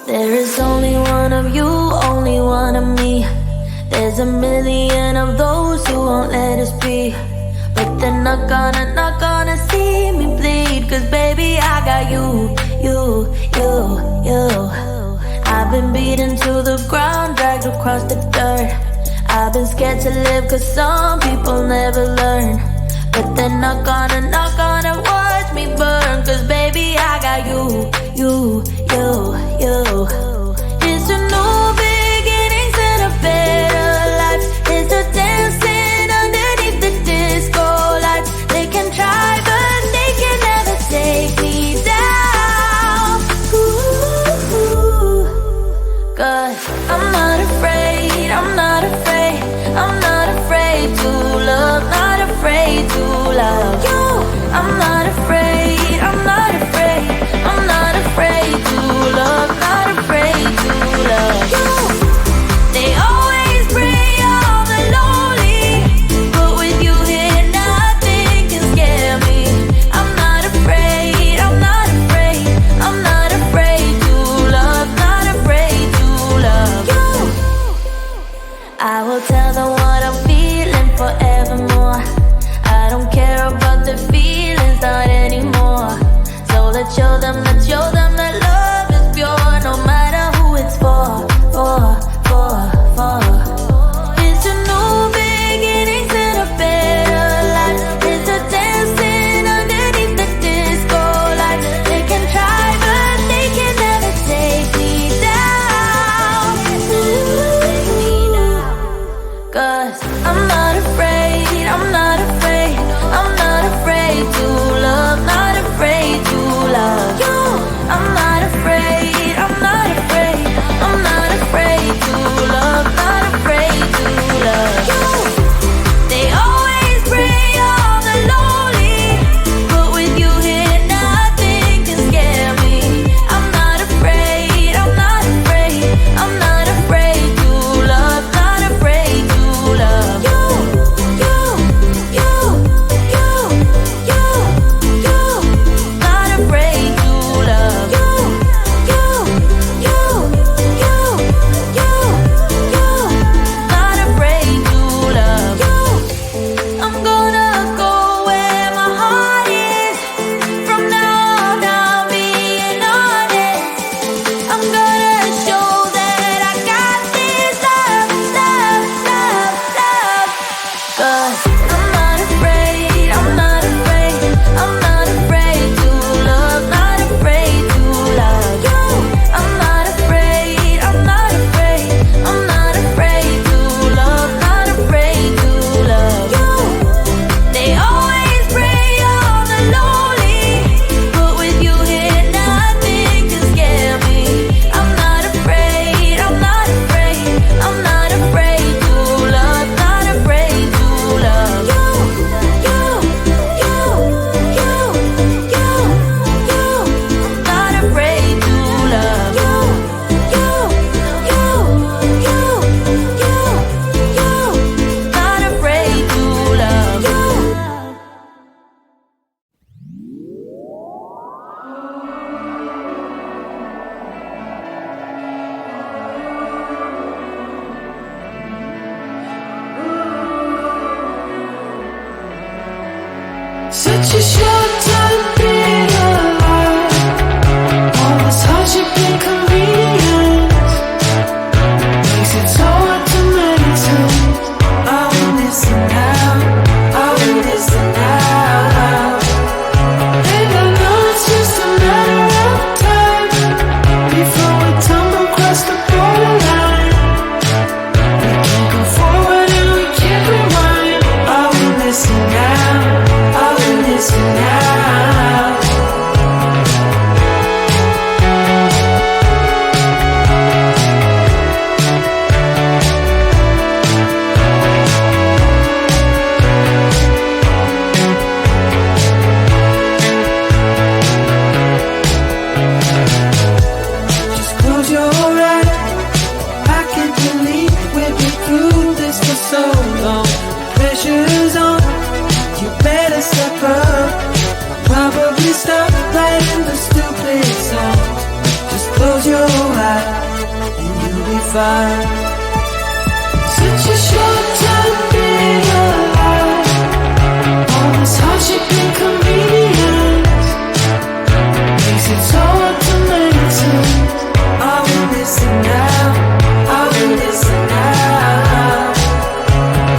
There is only one of you, only one of me. There's a million of those who won't let us be. But they're not gonna see me bleed. Cause baby, I got you. I've been beaten to the ground, dragged across the dirt. I've been scared to live cause some people never learn. But they're not gonna watch me burn. Cause baby, I got you. It's a new beginnings and a better life. It's a dancing underneath the disco lights. They can try but they can never take me down. Ooh. Cause I'm not afraid, I'm not afraid, I'm not afraid to love, not afraid to love you. I'm not afraid, I'm not afraid, I'm not afraid to love, not afraid to love you. They always bring all the lonely, but with you here nothing can scare me. I'm not afraid, I'm not afraid, I'm not afraid to love, not afraid to love you. I will tell them what I'm feeling forevermore. I don't care about the feelings, not anymore. So let's show them that love is pure, no matter who it's for. It's a new beginnings and a better life. It's a dancing underneath the disco lights. They can try but they can never take me down. Cause I'm not afraid, I'm not afraid, I'm not afraid to love, not afraid to love you. I'm not afraid, I'm not afraid, I'm not afraid to love, not afraid to love you. They always bring all the lonely, but with you here nothing can scare me. I'm not afraid, I'm not afraid, I'm not afraid to love, not afraid to love you. Not afraid to love you. Not afraid to love you. I'm gonna go where my heart is. From now on, I'm being honest. I'm gonna show that I got this love. Cause I'm not afraid, I'm not afraid, I'm not afraid to love, not afraid to love you. I'm not afraid, I'm not afraid, I'm not afraid to love, not afraid to love you. They always bring all the lonely, but with you here nothing can scare me. I'm not afraid, I'm not afraid, I'm not afraid to love, not afraid to love you. Not afraid to love you. Not afraid to love you. Such a short time being alive. All this hardship and convenience makes it so hard to maintain. Are we missing out? Are we missing out? And I know it's just a matter of time before we tumble across the borderline. We can't go forward and we can't rewind. Are we missing out? Are we missing out? Just close your eyes. I can't believe we've been through this for so long. Pressure's on. You better step up. Probably stop writing the stupid songs. Just close your eyes. find such a short time being alive. All this hardship and convenience makes it so hard to maintain. I will listen now, I will listen now.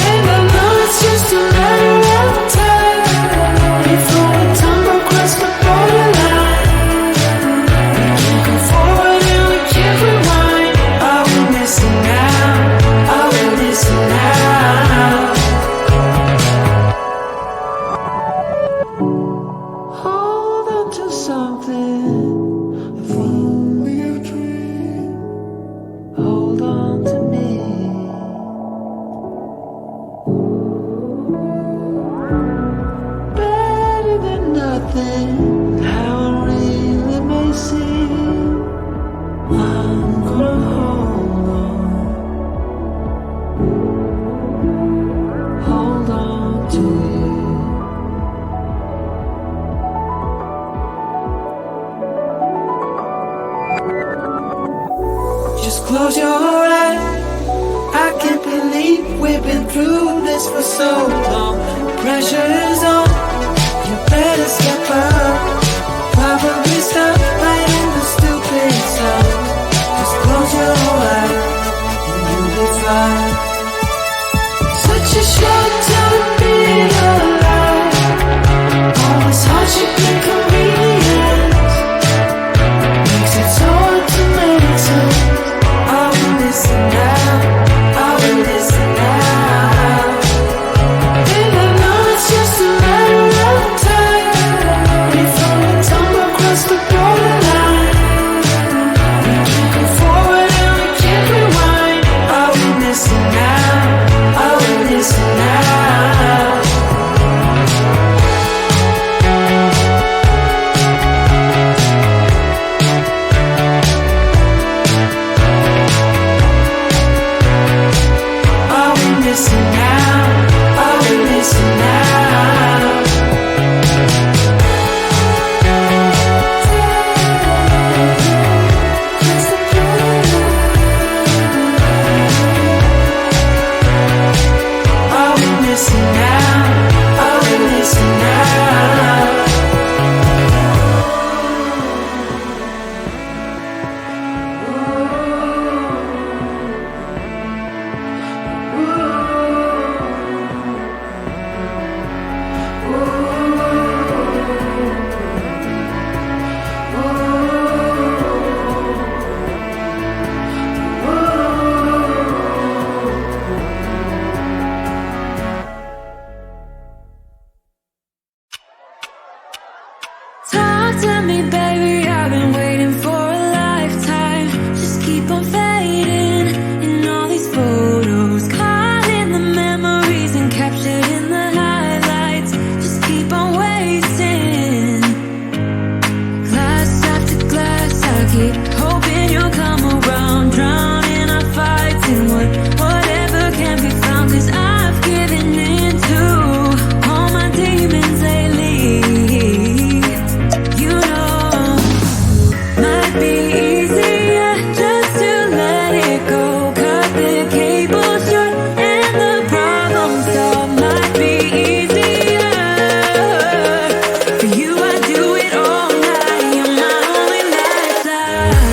And I know it's just a matter of time before we tumble across the borderline. We can't go forward and we can't rewind. I will listen now, I will listen now. Hold on to something, if only a dream. Hold on to me. Better than nothing, how it really may seem. I'm gonna hold on to you. Just close your eyes. I can't believe we've been through this for so long. Pressure is on, you better step up. Probably stop right in the stupid stuff. Just close your eyes and you'll be fine. Such a short time being alive. All this hardship and convenience makes it so hard to maintain. I will listen now, I will listen now. And I know it's just a matter of time before we tumble across the borderline. We can't go forward and we can't rewind. I will listen now, I will listen now. I will listen now, I will listen now. I will listen now, I will listen now. Talk to me, baby, I've been waiting for a lifetime. Just keep on fading in all these photos, caught in the memories and captured in the highlights. Just keep on wasting. Glass after glass, I keep hoping you'll come around. Drowning our fights in whatever can be found. 'Cause I've given in to all my demons lately. You know, might be easier just to let it go. Cut the cable short and the problem solved. Might be easier for you. I do it all night. You're my only lifeline.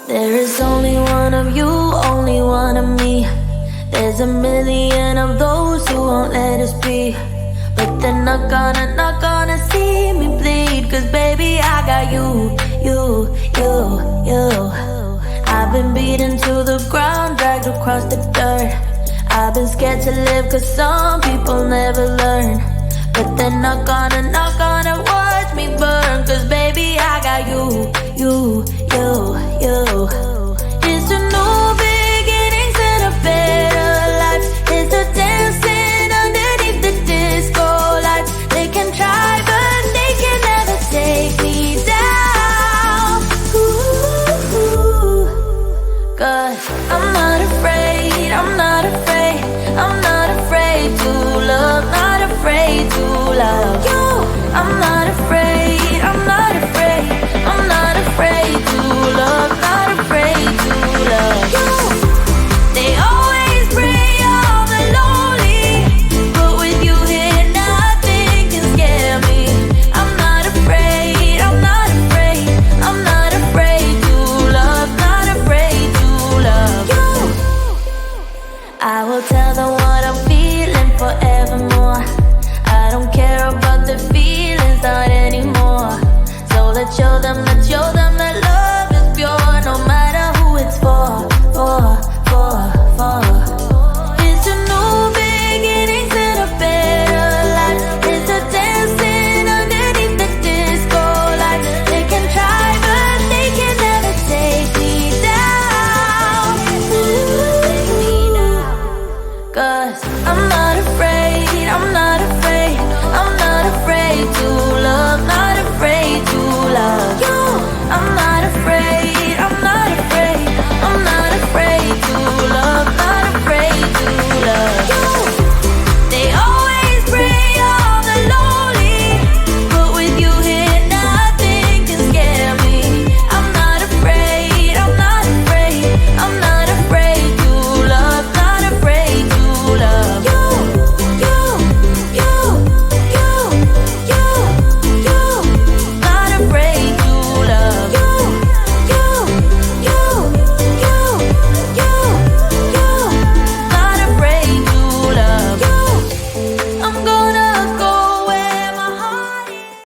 There is only one of you, only one of me. There's a million of those who won't let us be. But they're not gonna see me bleed. Cause baby, I got you. I've been beaten to the ground, dragged across the dirt. I've been scared to live cause some people never learn. But they're not gonna watch me burn. Cause baby, I got you.